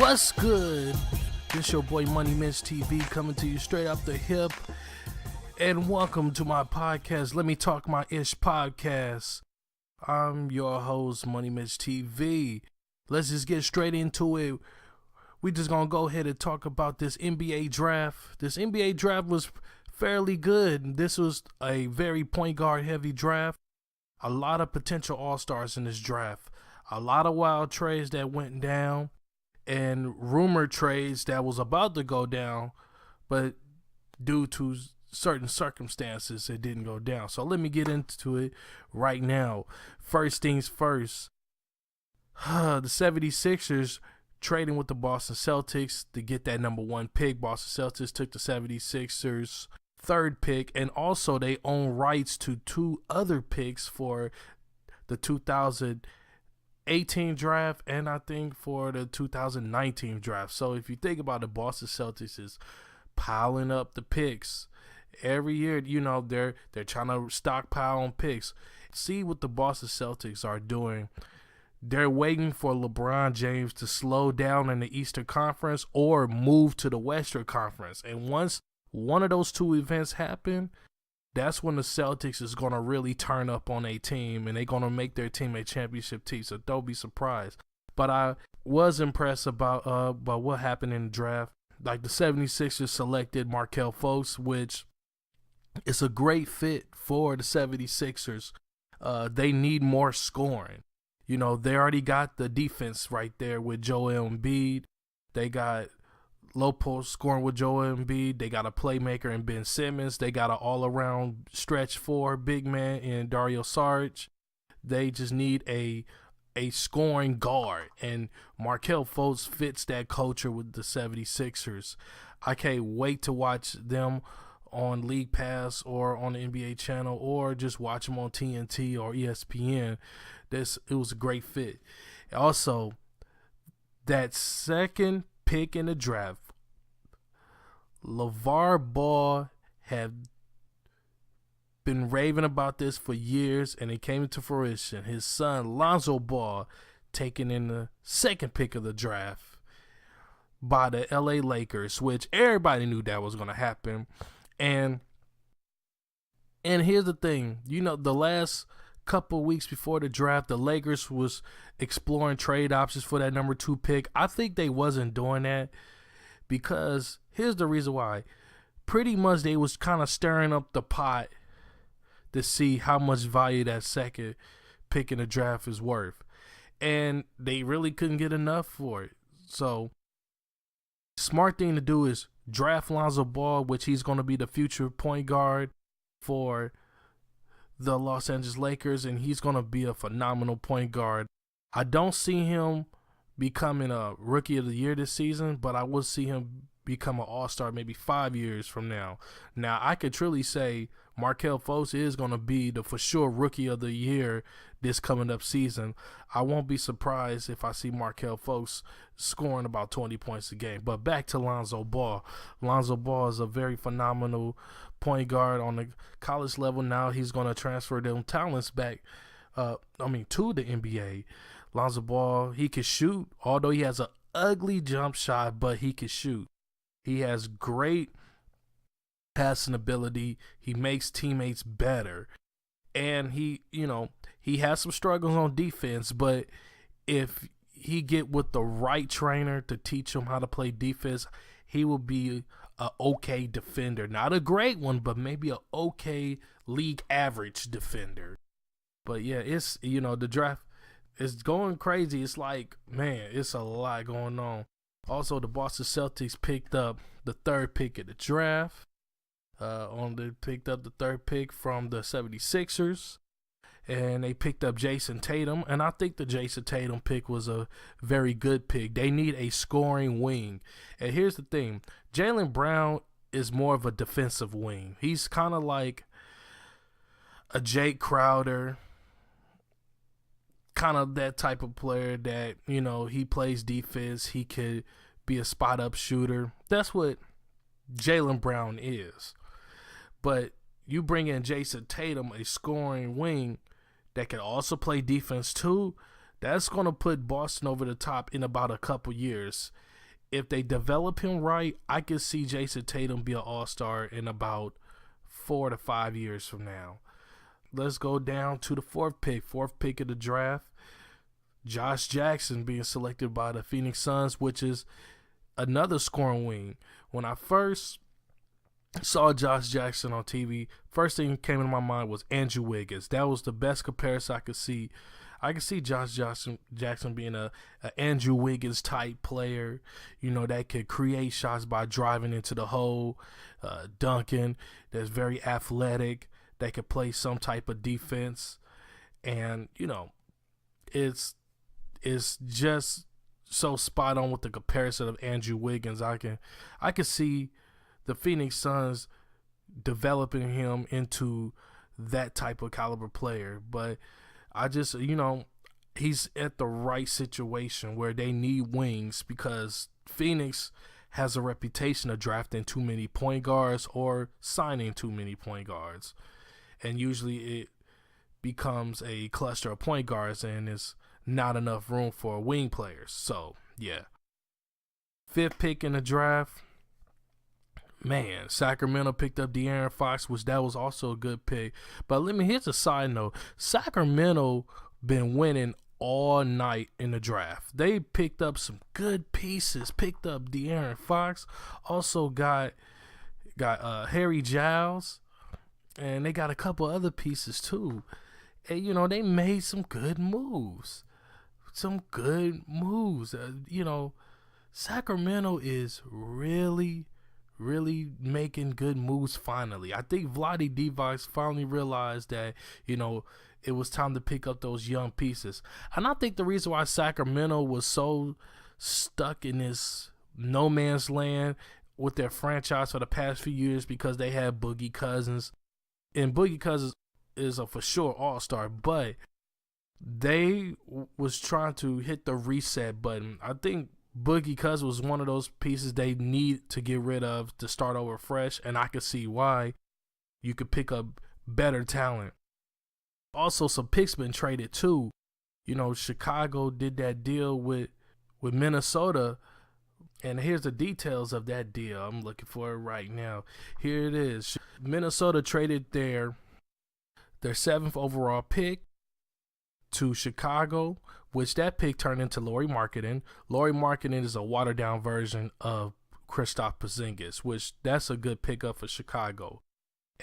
What's good? This your boy Money Mitch TV coming to you straight off the hip. And welcome to my podcast, Let Me Talk My Ish podcast. I'm your host, Money Mitch TV. Let's just get straight into it. We just gonna go ahead and talk about this NBA draft. This NBA draft was fairly good. This was a very point guard heavy draft. A lot of potential all-stars in this draft. A lot of wild trades that went down and rumored trades that was about to go down, but due to certain circumstances it didn't go down. So let me get into it right now. First things first, the 76ers trading with the Boston Celtics to get that number one pick. Boston Celtics took the 76ers third pick, and also they own rights to two other picks for the 2018 draft and I think for the 2019 draft. So if you think about it, Boston Celtics is piling up the picks every year. You know, they're trying to stockpile on picks. See what the Boston Celtics are doing. They're waiting for LeBron James to slow down in the Eastern Conference or move to the Western Conference. And once one of those two events happen, that's when the Celtics is going to really turn up on a team and they're going to make their team a championship team. So don't be surprised. But I was impressed about what happened in the draft. Like the 76ers selected Markelle Fultz, which is a great fit for the 76ers. They need more scoring. You know, they already got the defense right there with Joel Embiid. They got low post scoring with Joel Embiid. They got a playmaker in Ben Simmons. They got an all-around stretch four big man in Dario Saric. They just need a scoring guard, and Markelle Fultz fits that culture with the 76ers. I can't wait to watch them on League Pass or on the NBA channel or just watch them on TNT or ESPN. It was a great fit. Also, that second pick in the draft, LeVar Ball had been raving about this for years, and it came into fruition. His son, Lonzo Ball, taken in the second pick of the draft by the LA Lakers, which everybody knew that was going to happen. And here's the thing, you know, the last couple weeks before the draft, the Lakers was exploring trade options for that number two pick. I think they wasn't doing that because here's the reason why. Pretty much they was kind of stirring up the pot to see how much value that second pick in the draft is worth. And they really couldn't get enough for it. So smart thing to do is draft Lonzo Ball, which he's going to be the future point guard for the Los Angeles Lakers, and he's going to be a phenomenal point guard. I don't see him becoming a rookie of the year this season, but I will see him become an all-star maybe 5 years from now. Now, I could truly say Markelle Fultz is going to be the for sure rookie of the year this coming up season. I won't be surprised if I see Markelle Fultz scoring about 20 points a game. But back to Lonzo Ball. Lonzo Ball is a very phenomenal point guard on the college level. Now he's going to transfer them talents back to the NBA. Lonzo Ball, he can shoot, although he has an ugly jump shot, but he can shoot. He has great passing ability. He makes teammates better. And he has some struggles on defense, but if he get with the right trainer to teach him how to play defense, he will be an okay defender. Not a great one, but maybe an okay league average defender. But yeah, it's, the draft is going crazy. It's like, man, it's a lot going on. Also, the Boston Celtics picked up the third pick of the draft. They picked up the third pick from the 76ers. And they picked up Jason Tatum. And I think the Jason Tatum pick was a very good pick. They need a scoring wing. And here's the thing. Jaylen Brown is more of a defensive wing. He's kind of like a Jake Crowder. Kind of that type of player that, he plays defense. He could be a spot-up shooter. That's what Jaylen Brown is. But you bring in Jason Tatum, a scoring wing that can also play defense too, that's going to put Boston over the top in about a couple years. if they develop him right, I could see Jason Tatum be an all-star in about 4 to 5 years from now. Let's go down to the fourth pick of the draft. Josh Jackson being selected by the Phoenix Suns, which is another scoring wing. When I first saw Josh Jackson on TV, first thing that came into my mind was Andrew Wiggins. That was the best comparison I could see. I could see Josh Jackson being a Andrew Wiggins type player, that could create shots by driving into the hole, dunking, that's very athletic, that could play some type of defense. And, it's just so spot on with the comparison of Andrew Wiggins. I can see the Phoenix Suns developing him into that type of caliber player. But I just, he's at the right situation where they need wings, because Phoenix has a reputation of drafting too many point guards or signing too many point guards. And usually it becomes a cluster of point guards and it's not enough room for wing players. So, yeah. Fifth pick in the draft. Man, Sacramento picked up De'Aaron Fox, which that was also a good pick. But here's a side note. Sacramento been winning all night in the draft. They picked up some good pieces. Picked up De'Aaron Fox. Also got Harry Giles. And they got a couple other pieces too. And, they made some good moves. Sacramento is really making good moves finally. I think Vlade Divac finally realized that, it was time to pick up those young pieces. And I think the reason why Sacramento was so stuck in this no man's land with their franchise for the past few years, because they had Boogie Cousins. And Boogie Cousins is a for sure all-star, but they was trying to hit the reset button. I think Boogie Cousins was one of those pieces they need to get rid of to start over fresh, and I could see why. You could pick up better talent. Also, some picks been traded too. Chicago did that deal with Minnesota, and here's the details of that deal. I'm looking for it right now. Here it is. Minnesota traded their 7th overall pick to Chicago, which that pick turned into Lauri Markkanen. Lauri Markkanen is a watered-down version of Kristaps Porzingis, which that's a good pickup for Chicago.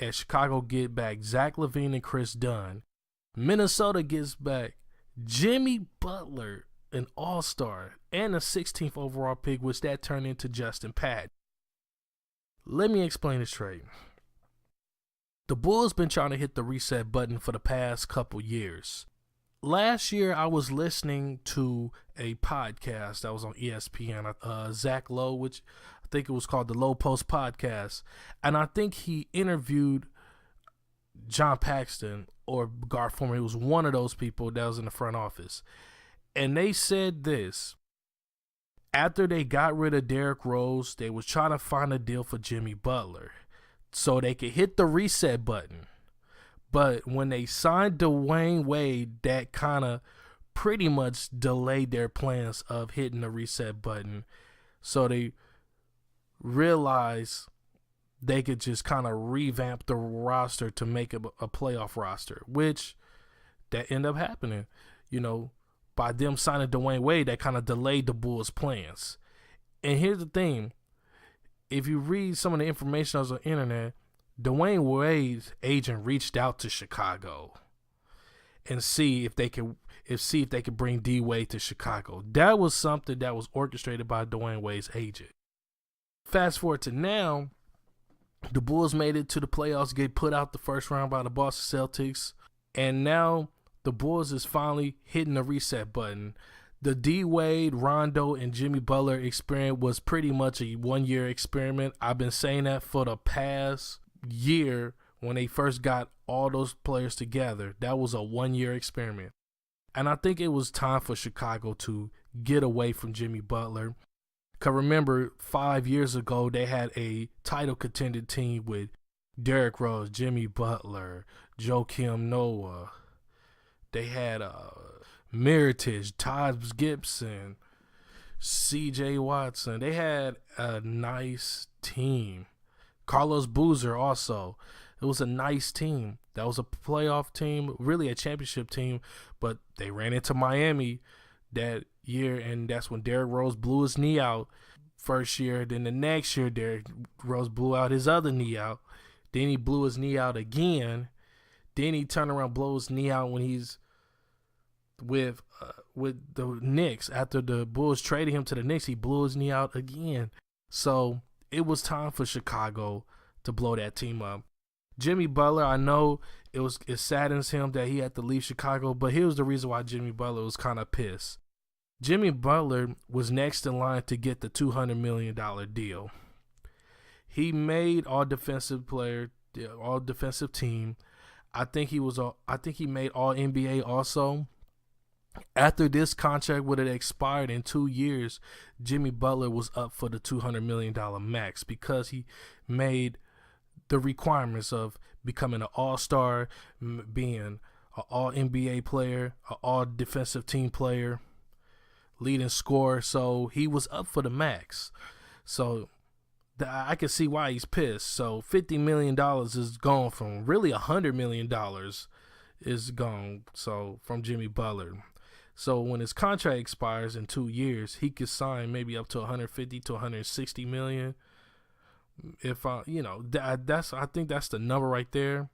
And Chicago get back Zach LaVine and Chris Dunn. Minnesota gets back Jimmy Butler, an all-star, and a 16th overall pick, which that turned into Justin Patton. Let me explain this trade. The Bulls been trying to hit the reset button for the past couple years. Last year, I was listening to a podcast that was on ESPN, Zach Lowe, which I think it was called the Low Post Podcast. And I think he interviewed John Paxson or Gar Forman. It was one of those people that was in the front office. And they said this. After they got rid of Derrick Rose, they was trying to find a deal for Jimmy Butler so they could hit the reset button. But when they signed Dwayne Wade, that kind of pretty much delayed their plans of hitting the reset button. So they realized they could just kind of revamp the roster to make it a playoff roster, which that ended up happening. By them signing Dwayne Wade, that kind of delayed the Bulls' plans. And here's the thing. If you read some of the information on the internet, Dwayne Wade's agent reached out to Chicago and see if they could bring D Wade to Chicago. That was something that was orchestrated by Dwayne Wade's agent. Fast forward to now, the Bulls made it to the playoffs, get put out the first round by the Boston Celtics, and now the Bulls is finally hitting the reset button. The D Wade, Rondo, and Jimmy Butler experiment was pretty much a one-year experiment. I've been saying that for the past year when they first got all those players together. That was a one-year experiment. And I think it was time for Chicago to get away from Jimmy Butler. Because remember, 5 years ago, they had a title contending team with Derrick Rose, Jimmy Butler, Joakim Noah. They had Mirotic, Taj Gibson, CJ Watson. They had a nice team. Carlos Boozer also. It was a nice team. That was a playoff team, really a championship team, but they ran into Miami that year, and that's when Derrick Rose blew his knee out first year. Then the next year, Derrick Rose blew out his other knee out. Then he blew his knee out again. Then he turned around, blow his knee out when he's with the Knicks. After the Bulls traded him to the Knicks, he blew his knee out again. So it was time for Chicago to blow that team up. Jimmy Butler, I know it saddens him that he had to leave Chicago, but here's the reason why Jimmy Butler was kind of pissed. Jimmy Butler was next in line to get the $200 million deal. He made all defensive team. I think he made all NBA also. After this contract would have expired in 2 years, Jimmy Butler was up for the $200 million max because he made the requirements of becoming an all-star, being an all-NBA player, an all-defensive team player, leading scorer. So he was up for the max. So I can see why he's pissed. So $50 million is gone from really $100 million is gone. So from Jimmy Butler. So when his contract expires in 2 years, he could sign maybe up to 150 to 160 million. If I think that's the number right there.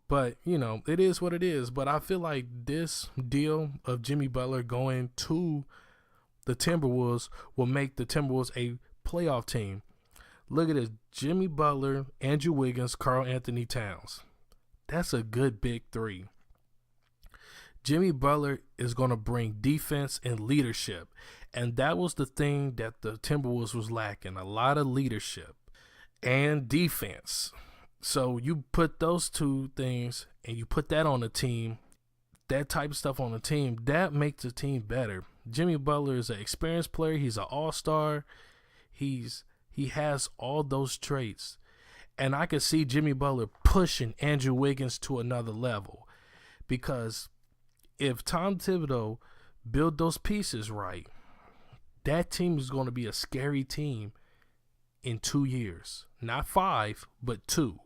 But it is what it is. But I feel like this deal of Jimmy Butler going to the Timberwolves will make the Timberwolves a playoff team. Look at this: Jimmy Butler, Andrew Wiggins, Karl Anthony Towns. That's a good big three. Jimmy Butler is going to bring defense and leadership. And that was the thing that the Timberwolves was lacking. A lot of leadership and defense. So you put those two things and you put that on the team, that type of stuff on the team, that makes the team better. Jimmy Butler is an experienced player. He's an all-star. He has all those traits. And I could see Jimmy Butler pushing Andrew Wiggins to another level. Because if Tom Thibodeau build those pieces right, that team is going to be a scary team in 2 years. Not 5, but 2.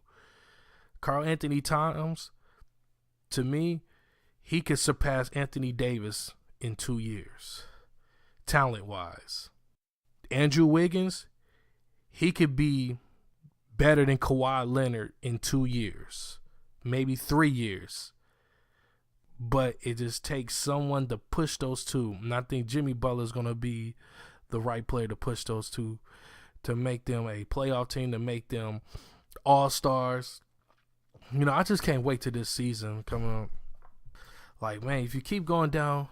Karl Anthony Towns, to me, he could surpass Anthony Davis in 2 years, talent-wise. Andrew Wiggins, he could be better than Kawhi Leonard in 2 years, maybe 3 years. But it just takes someone to push those two. And I think Jimmy Butler is going to be the right player to push those two, to make them a playoff team, to make them all-stars. I just can't wait till this season come up. Like, man, if you keep going down,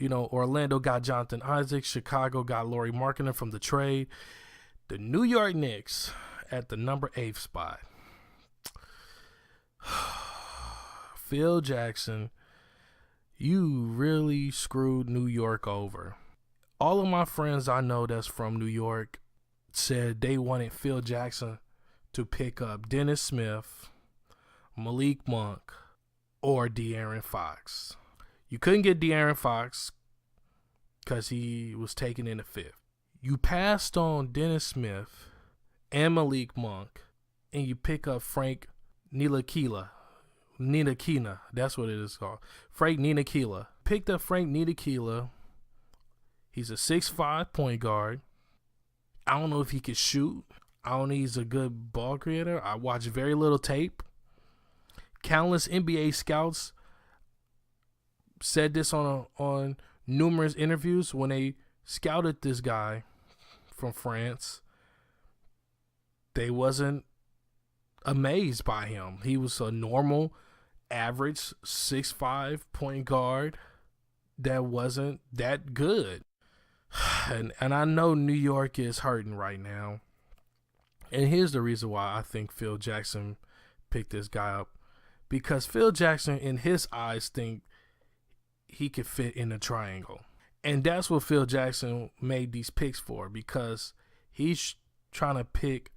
Orlando got Jonathan Isaac. Chicago got Lauri Markkanen from the trade. The New York Knicks at the number 8 spot. Phil Jackson, you really screwed New York over. All of my friends I know that's from New York said they wanted Phil Jackson to pick up Dennis Smith, Malik Monk, or De'Aaron Fox. You couldn't get De'Aaron Fox because he was taken in the 5th. You passed on Dennis Smith and Malik Monk, and you pick up Frank Ntilikina, that's what it is called. Frank Ntilikina. Picked up Frank Ntilikina. He's a 6'5" point guard. I don't know if he can shoot. I don't know if he's a good ball creator. I watch very little tape. Countless NBA scouts said this on numerous interviews when they scouted this guy from France. They wasn't amazed by him. He was a normal, average 6'5" point guard that wasn't that good. And I know New York is hurting right now. And here's the reason why I think Phil Jackson picked this guy up. Because Phil Jackson, in his eyes, think he could fit in a triangle. And that's what Phil Jackson made these picks for. Because he's trying to pick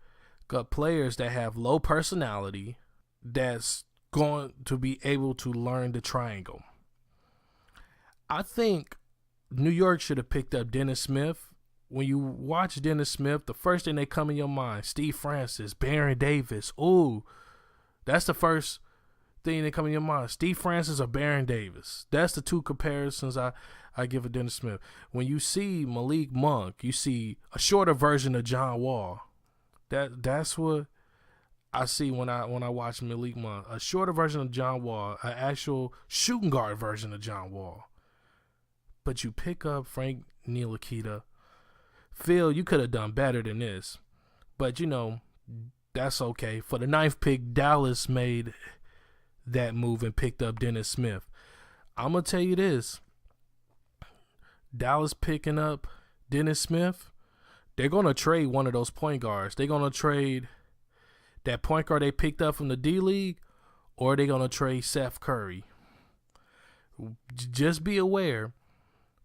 up players that have low personality, that's going to be able to learn the triangle. I think New York should have picked up Dennis Smith. When you watch Dennis Smith, the first thing that come in your mind, Steve Francis, Baron Davis. Ooh, that's the first thing that come in your mind. Steve Francis or Baron Davis. That's the two comparisons I give a Dennis Smith. When you see Malik Monk, you see a shorter version of John Wall. That's what I see when I watch Malik Monk. A shorter version of John Wall, an actual shooting guard version of John Wall. But you pick up Frank Ntilikina. Phil, you could have done better than this. But, that's okay. For the 9th pick, Dallas made that move and picked up Dennis Smith. I'm going to tell you this. Dallas picking up Dennis Smith, they're going to trade one of those point guards. They're going to trade that point guard they picked up from the D-League, or they're going to trade Seth Curry. Just be aware.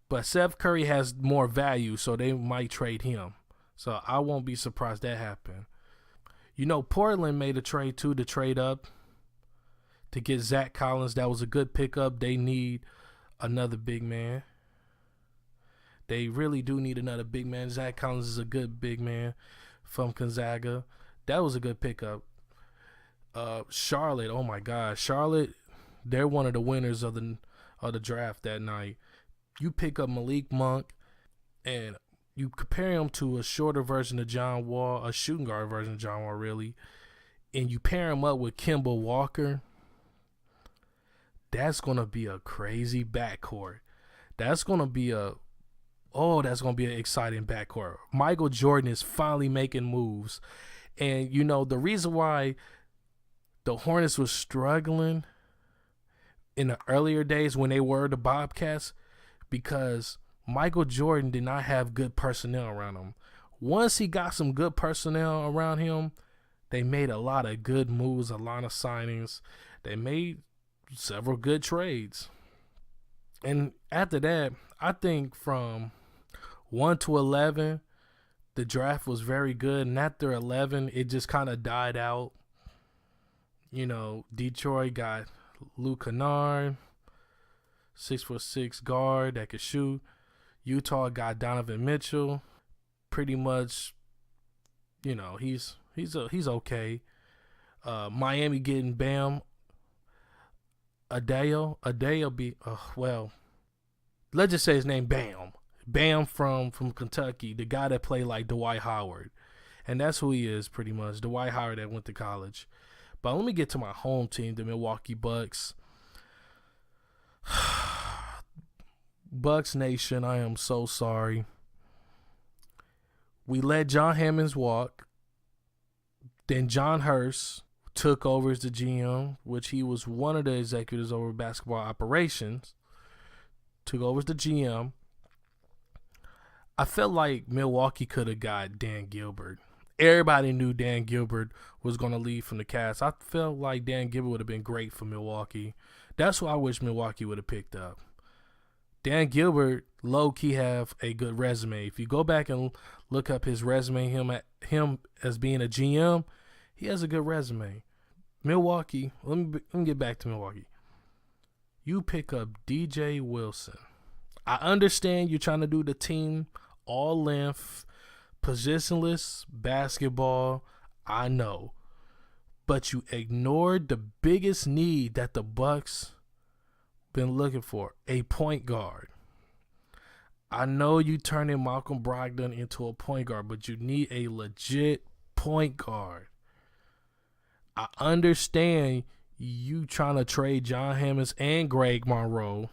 But Seth Curry has more value, so they might trade him. So I won't be surprised that happened. Portland made a trade too to trade up to get Zach Collins. That was a good pickup. They need another big man. They really do need another big man. Zach Collins is a good big man from Gonzaga. That was a good pickup. Charlotte, oh my God. Charlotte, they're one of the winners of the draft that night. You pick up Malik Monk and you compare him to a shorter version of John Wall, a shooting guard version of John Wall, really, and you pair him up with Kemba Walker. That's going to be a crazy backcourt. That's going to be an exciting backcourt. Michael Jordan is finally making moves. And, the reason why the Hornets was struggling in the earlier days when they were the Bobcats, because Michael Jordan did not have good personnel around him. Once he got some good personnel around him, they made a lot of good moves, a lot of signings. They made several good trades. And after that, I think from 1 to 11, the draft was very good. And after 11, it just kind of died out. Detroit got Luke Kennard, 6'6" guard that could shoot. Utah got Donovan Mitchell. Pretty much, he's okay. Miami getting Bam Adebayo. Let's just say his name Bam. Bam from Kentucky, the guy that played like Dwight Howard. And that's who he is pretty much, Dwight Howard that went to college. But let me get to my home team, the Milwaukee Bucks. Bucks Nation, I am so sorry. We let John Hammonds walk. Then John Hurst took over as the GM, which he was one of the executives over basketball operations. Took over as the GM. I felt like Milwaukee could have got Dan Gilbert. Everybody knew Dan Gilbert was going to leave from the Cavs. I felt like Dan Gilbert would have been great for Milwaukee. That's who I wish Milwaukee would have picked up. Dan Gilbert, low-key, have a good resume. If you go back and look up his resume, him as being a GM, he has a good resume. Milwaukee, let me get back to Milwaukee. You pick up DJ Wilson. I understand you're trying to do the team all-length, positionless basketball. I know. But you ignored the biggest need that the Bucks been looking for, a point guard. I know you turning Malcolm Brogdon into a point guard, but you need a legit point guard. I understand you trying to trade John Hammonds and Greg Monroe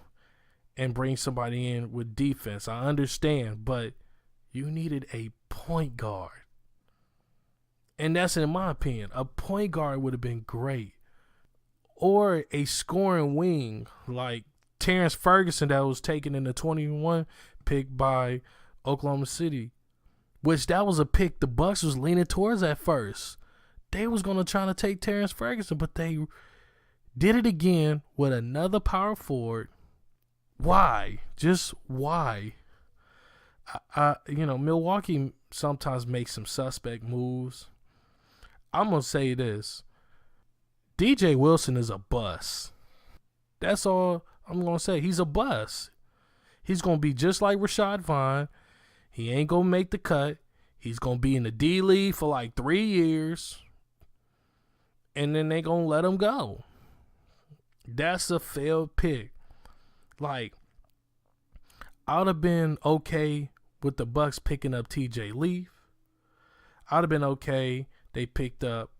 and bring somebody in with defense. I understand, but you needed a point guard. And that's, in my opinion, a point guard would have been great. Or a scoring wing like Terrence Ferguson that was taken in the 21 pick by Oklahoma City, which that was a pick the Bucks was leaning towards at first. They was going to try to take Terrence Ferguson, but they did it again with another power forward. Why? Just why? Milwaukee sometimes makes some suspect moves. I'm going to say this. DJ Wilson is a bust. That's all I'm going to say. He's a bust. He's going to be just like Rashad Vaughn. He ain't going to make the cut. He's going to be in the D League for like 3 years. And then they going to let him go. That's a failed pick. Like, I would have been okay with the Bucks picking up TJ Leaf. I would have been okay. They picked up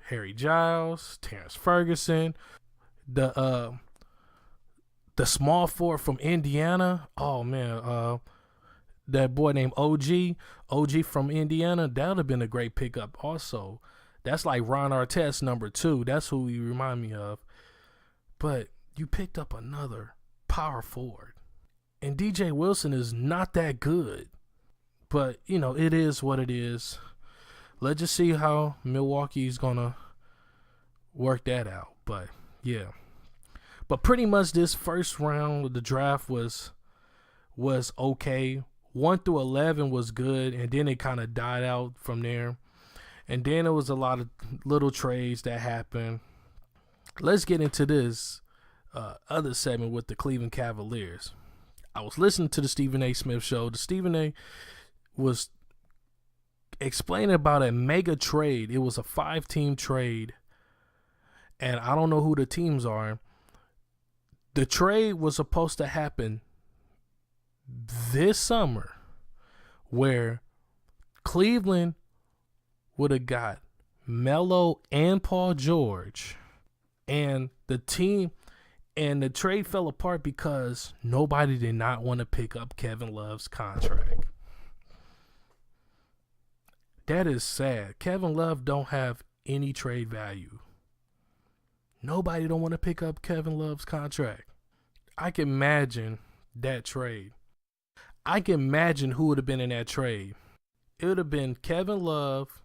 Harry Giles, Terrence Ferguson, the small forward from Indiana. Oh man, that boy named OG from Indiana. That would have been a great pickup. Also, that's like Ron Artest number 2. That's who you remind me of. But you picked up another power forward, and DJ Wilson is not that good. But you know, it is what it is. Let's just see how Milwaukee's gonna work that out. But yeah. But pretty much this first round of the draft was okay. 1 through 11 was good, and then it kind of died out from there. And then there was a lot of little trades that happened. Let's get into this other segment with the Cleveland Cavaliers. I was listening to the Stephen A. Smith show. The Stephen A. was explaining about a mega trade. It was a 5-team trade, and I don't know who the teams are. The trade was supposed to happen this summer, where Cleveland would have got Melo and Paul George, and the trade fell apart because nobody did not want to pick up Kevin Love's contract. That is sad. Kevin Love don't have any trade value. Nobody don't want to pick up Kevin Love's contract. I can imagine that trade. I can imagine who would have been in that trade. It would have been Kevin Love,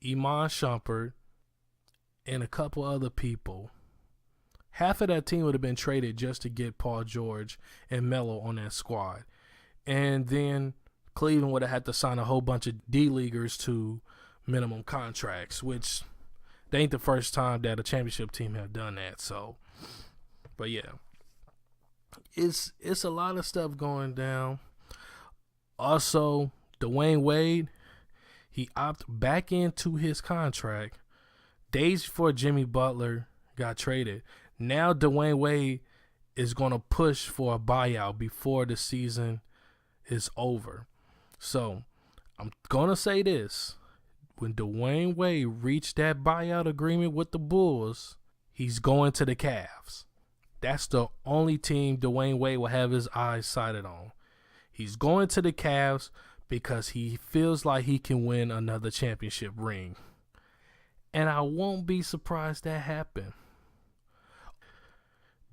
Iman Shumpert, and a couple other people. Half of that team would have been traded just to get Paul George and Melo on that squad. And then Cleveland would have had to sign a whole bunch of D-leaguers to minimum contracts, which they ain't the first time that a championship team have done that. So, but yeah, it's a lot of stuff going down. Also, Dwayne Wade, he opted back into his contract days before Jimmy Butler got traded. Now Dwayne Wade is going to push for a buyout before the season is over. So, I'm going to say this. When Dwayne Wade reached that buyout agreement with the Bulls, he's going to the Cavs. That's the only team Dwayne Wade will have his eyes sighted on. He's going to the Cavs because he feels like he can win another championship ring. And I won't be surprised that happened.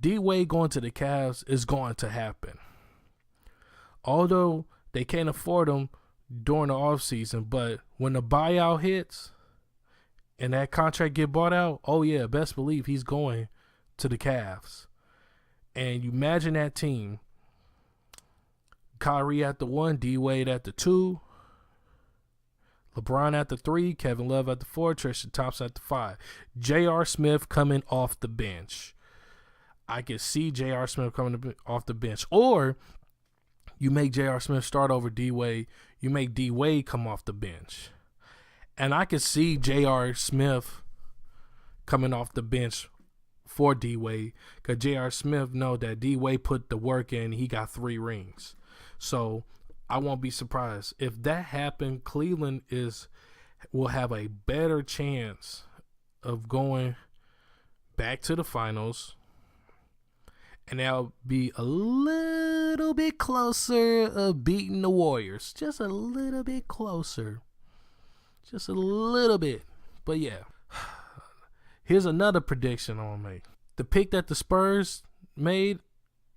D-Wade going to the Cavs is going to happen. Although they can't afford him during the offseason, but when the buyout hits and that contract get bought out, oh yeah, best believe he's going to the Cavs. And you imagine that team. Kyrie at the 1, D-Wade at the 2, LeBron at the 3, Kevin Love at the 4, Tristan Thompson at the 5. J.R. Smith coming off the bench. I can see J.R. Smith coming off the bench. Or you make J.R. Smith start over D-Wade. You make D-Wade come off the bench. And I can see J.R. Smith coming off the bench for D-Wade, because J.R. Smith know that D-Wade put the work in. He got 3 rings. So I won't be surprised. If that happened, Cleveland will have a better chance of going back to the finals. And they'll be a little bit closer of beating the Warriors. Just a little bit closer. Just a little bit. But yeah. Here's another prediction I'm going to make. The pick that the Spurs made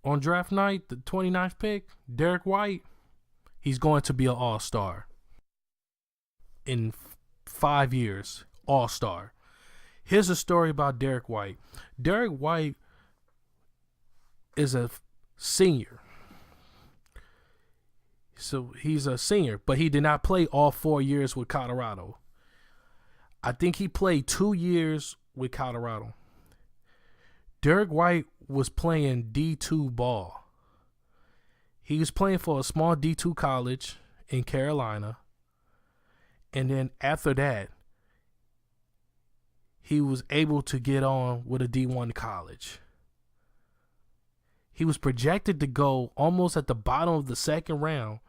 on draft night, the 29th pick, Derek White, he's going to be an all-star. In 5 years, all-star. Here's a story about Derek White. Derek White is a senior. So he's a senior, but he did not play all 4 years with Colorado. I think he played 2 years with Colorado. Derek White was playing D2 ball. He was playing for a small D2 college in Carolina. And then after that, he was able to get on with a D1 college. He was projected to go almost at the bottom of the second round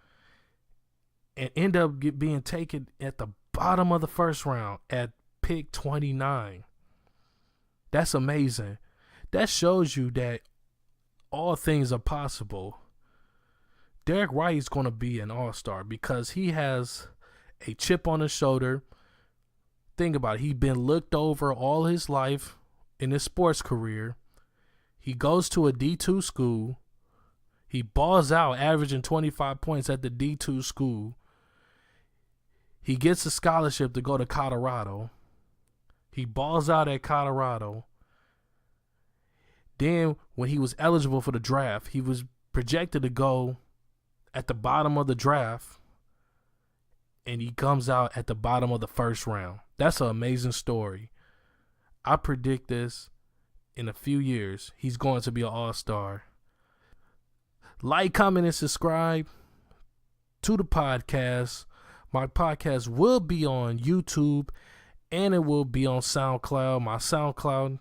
and end up being taken at the bottom of the first round at pick 29. That's amazing. That shows you that all things are possible. Derek White is going to be an all-star because he has a chip on his shoulder. Think about it. He's been looked over all his life in his sports career. He goes to a D2 school. He balls out, averaging 25 points at the D2 school. He gets a scholarship to go to Colorado. He balls out at Colorado. Then, when he was eligible for the draft, he was projected to go at the bottom of the draft, and he comes out at the bottom of the first round. That's an amazing story. I predict this in a few years. He's going to be an all-star. Like, comment, and subscribe to the podcast. My podcast will be on YouTube, and it will be on SoundCloud. My SoundCloud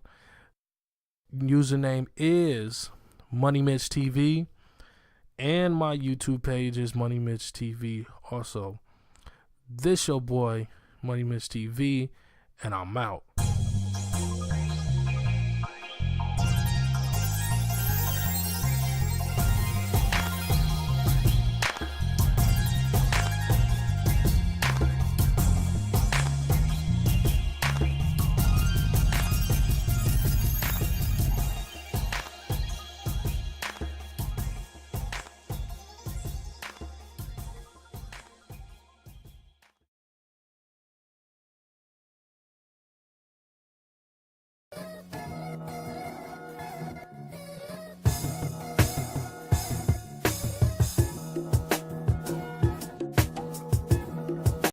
username is Money Mitch TV. And my YouTube page is Money Mitch TV also. This your boy, Money Mitch TV, and I'm out.